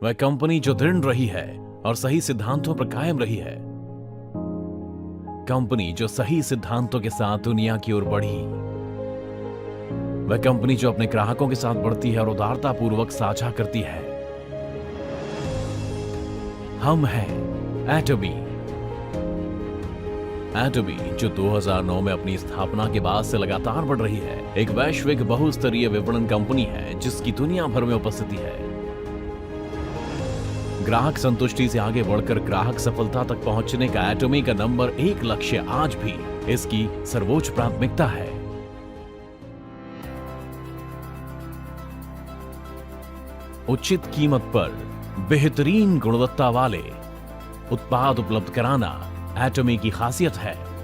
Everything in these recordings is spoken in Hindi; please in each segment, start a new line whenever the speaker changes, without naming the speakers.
वह कंपनी जो दृढ़ रही है और सही सिद्धांतों पर कायम रही है। कंपनी जो सही सिद्धांतों के साथ दुनिया की ओर बढ़ी। वह कंपनी जो अपने ग्राहकों के साथ बढ़ती है और उदारता पूर्वक साझा करती है। हम हैं एटमी। एटमी जो 2009 में अपनी स्थापना के बाद से लगातार बढ़ रही है, एक वैश्विक बहुस्तरीय विपणन कंपनी है जिसकी दुनिया भर में उपस्थिति है। ग्राहक संतुष्टि से आगे बढ़कर ग्राहक सफलता तक पहुंचने का एटमी का नंबर 1 लक्ष्य आज भी इसकी सर्वोच्च प्राथमिकता है। उचित कीमत पर बेहतरीन गुणवत्ता वाले उत्पाद उपलब्ध कराना एटमी की खासियत है।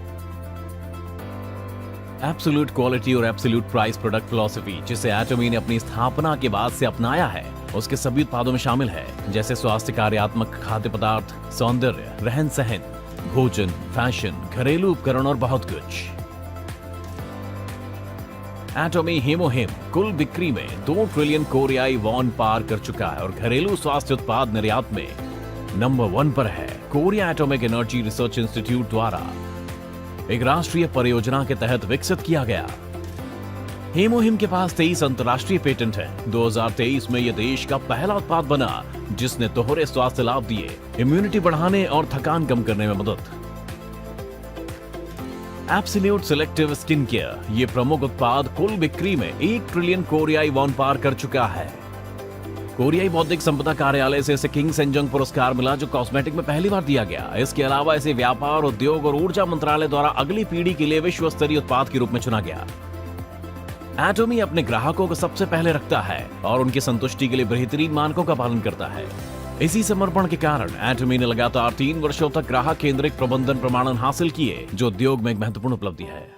एब्सोल्यूट क्वालिटी और एब्सोल्यूट प्राइस प्रोडक्ट फिलॉसफी जिसे एटमी ने अपनी स्थापना के बाद से अपनाया है, उसके सभी उत्पादों में शामिल है, जैसे स्वास्थ्य कार्यात्मक खाद्य पदार्थ, सौंदर्य, रहन सहन, भोजन, फैशन, घरेलू उपकरण और बहुत कुछ। एटमी हेमोहिम कुल बिक्री में 2 ट्रिलियन कोरियाई वॉन पार कर चुका है और घरेलू स्वास्थ्य उत्पाद निर्यात में नंबर 1 पर है। Korea atomic energy research institute द्वारा एक राष्ट्रीय परियोजना के तहत विकसित किया गया। हेमोहिम के पास 23 अंतर्राष्ट्रीय पेटेंट हैं। 2023 में यह देश का पहला उत्पाद बना जिसने दोहरे स्वास्थ्य लाभ दिए, इम्यूनिटी बढ़ाने और थकान कम करने में मदद। एब्सोल्यूट सिलेक्टिव स्किन केयर ये प्रमुख उत्पाद कुल बिक्री में 1 ट्रिलियन कोरियाई वॉन पार कर चुका है। कोरियाई बौद्धिक संपदा कार्यालय से इसे किंग सेंजंग पुरस्कार मिला जो कॉस्मेटिक में पहली बार दिया गया। इसके अलावा इसे व्यापार, उद्योग और ऊर्जा मंत्रालय द्वारा अगली पीढ़ी के लिए विश्व स्तरीय उत्पाद के रूप में चुना गया। एटमी अपने ग्राहकों को सबसे पहले रखता है और उनकी संतुष्टि के लिए बेहतरीन मानकों का पालन करता है। इसी समर्पण के कारण एटमी ने लगातार 3 वर्षों तक ग्राहक केंद्रित प्रबंधन प्रमाणन हासिल किए, जो उद्योग में एक महत्वपूर्ण उपलब्धि है। -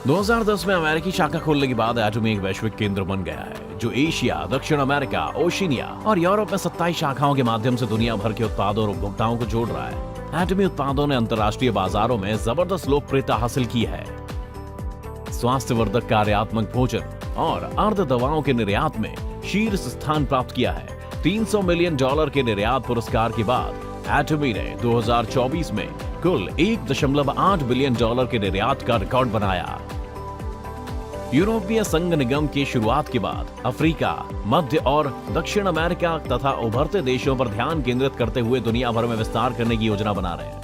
2010 में अमेरिकी शाखा खोलने के बाद एटमी एक वैश्विक केंद्र बन गया है जो एशिया, दक्षिण अमेरिका, ओशिनिया और यूरोप में 27 शाखाओं के माध्यम से दुनिया भर के उत्पादों और उपभोक्ताओं को जोड़ रहा है। एटमी उत्पादों ने अंतर्राष्ट्रीय बाजारों में जबरदस्त लोकप्रियता हासिल की है। स्वास्थ्यवर्धक कार्यात्मक भोजन और अर्ध दवाओं के निर्यात में शीर्ष स्थान प्राप्त किया है। $300 मिलियन के निर्यात पुरस्कार के बाद एटमी ने 2024 में कुल $1.8 बिलियन के निर्यात का रिकॉर्ड बनाया। यूरोपीय संघ निगम की शुरुआत के बाद अफ्रीका, मध्य और दक्षिण अमेरिका तथा उभरते देशों पर ध्यान केंद्रित करते हुए दुनिया भर में विस्तार करने की योजना बना रहे हैं।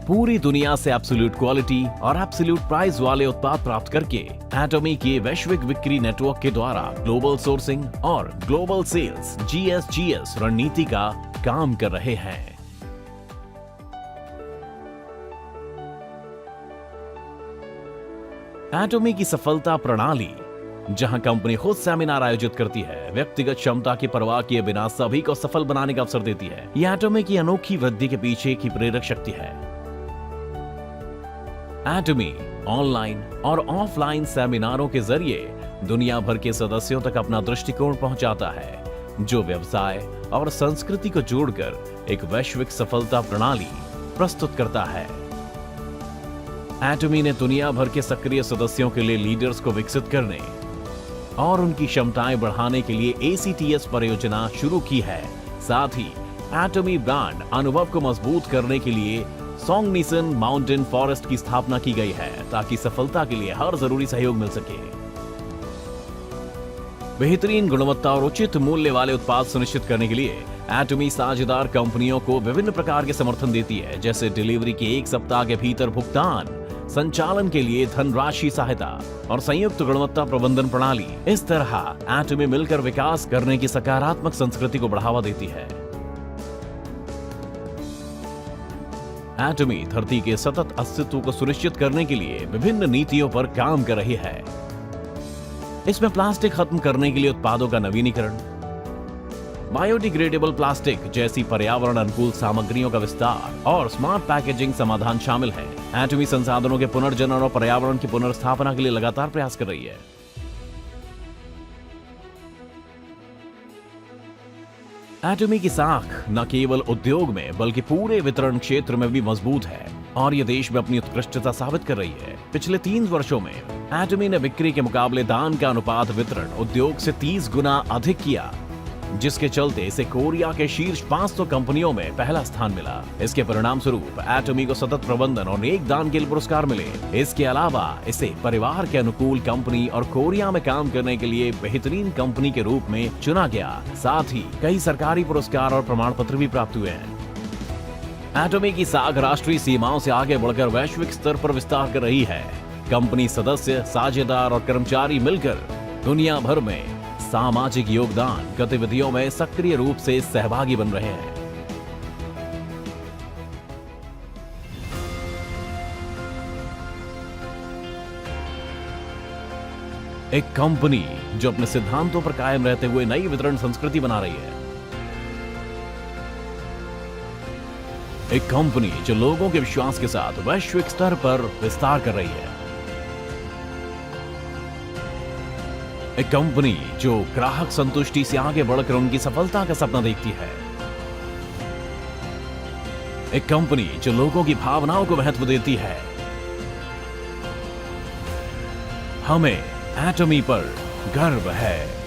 पूरी दुनिया से एब्सोल्यूट क्वालिटी और एब्सोल्यूट प्राइस वाले उत्पाद प्राप्त करके एटमी के वैश्विक बिक्री नेटवर्क के द्वारा ग्लोबल सोर्सिंग और ग्लोबल सेल्स (GSGS) रणनीति का काम कर रहे हैं। एटमी की सफलता प्रणाली, जहां कंपनी खुद सेमिनार आयोजित करती है, व्यक्तिगत क्षमता की परवाह किए बिना सभी को सफल बनाने का अवसर देती है। यह एटमी की अनोखी वृद्धि के पीछे की प्रेरक शक्ति है। एटमी ऑनलाइन और ऑफलाइन सेमिनारों के जरिए दुनिया भर के सदस्यों तक अपना दृष्टिकोण पहुंचाता है, जो व्यवसाय और संस्कृति को जोड़कर एक वैश्विक सफलता प्रणाली प्रस्तुत करता है। एटमी ने दुनिया भर के सक्रिय सदस्यों के लिए लीडर्स को विकसित करने और उनकी क्षमताएं बढ़ाने के लिए ACTS परियोजना शुरू की है। साथ ही एटमी ब्रांड अनुभव को मजबूत करने के लिए सोंगनिसन माउंटेन फॉरेस्ट की स्थापना की गई है ताकि सफलता के लिए हर जरूरी सहयोग मिल सके। बेहतरीन गुणवत्ता और उचित मूल्य वाले उत्पाद सुनिश्चित करने के लिए एटमी साझेदार कंपनियों को विभिन्न प्रकार के समर्थन देती है, जैसे डिलीवरी के 1 सप्ताह के भीतर भुगतान, संचालन के लिए धनराशि सहायता और संयुक्त गुणवत्ता प्रबंधन प्रणाली। इस तरह एटमी मिलकर विकास करने की सकारात्मक संस्कृति को बढ़ावा देती है। एटमी धरती के सतत अस्तित्व को सुनिश्चित करने के लिए विभिन्न नीतियों पर काम कर रही है। इसमें प्लास्टिक खत्म करने के लिए उत्पादों का नवीनीकरण, बायोडिग्रेडेबल प्लास्टिक जैसी पर्यावरण अनुकूल सामग्रियों का विस्तार और स्मार्ट पैकेजिंग समाधान शामिल है। एटमी संसाधनों के पुनर्जनन और पर्यावरण की पुनर्स्थापना के लिए लगातार प्रयास कर रही है। एटमी की साख न केवल उद्योग में बल्कि पूरे वितरण क्षेत्र में भी मजबूत है और ये देश में अपनी उत्कृष्टता साबित कर रही है। पिछले 3 वर्षों में एटमी ने बिक्री के मुकाबले दान का अनुपात वितरण उद्योग से 30 गुना अधिक किया, जिसके चलते इसे कोरिया के शीर्ष 500 कंपनियों में पहला स्थान मिला। इसके परिणाम स्वरूप एटमी को सतत प्रबंधन और नेक दान के लिए पुरस्कार मिले। इसके अलावा इसे परिवार के अनुकूल कंपनी और कोरिया में काम करने के लिए बेहतरीन कंपनी के रूप में चुना गया। साथ ही कई सरकारी पुरस्कार और प्रमाण पत्र भी प्राप्त हुए हैं। एटमी की साख राष्ट्रीय सीमाओं से आगे बढ़कर वैश्विक स्तर पर विस्तार कर रही है। कंपनी सदस्य, साझेदार और कर्मचारी मिलकर दुनिया भर में सामाजिक योगदान गतिविधियों में सक्रिय रूप से सहभागी बन रहे हैं। एक कंपनी जो अपने सिद्धांतों पर कायम रहते हुए नई वितरण संस्कृति बना रही है। एक कंपनी जो लोगों के विश्वास के साथ वैश्विक स्तर पर विस्तार कर रही है। एक कंपनी जो ग्राहक संतुष्टि से आगे बढ़कर उनकी सफलता का सपना देखती है। एक कंपनी जो लोगों की भावनाओं को महत्व देती है। हमें एटमी पर गर्व है।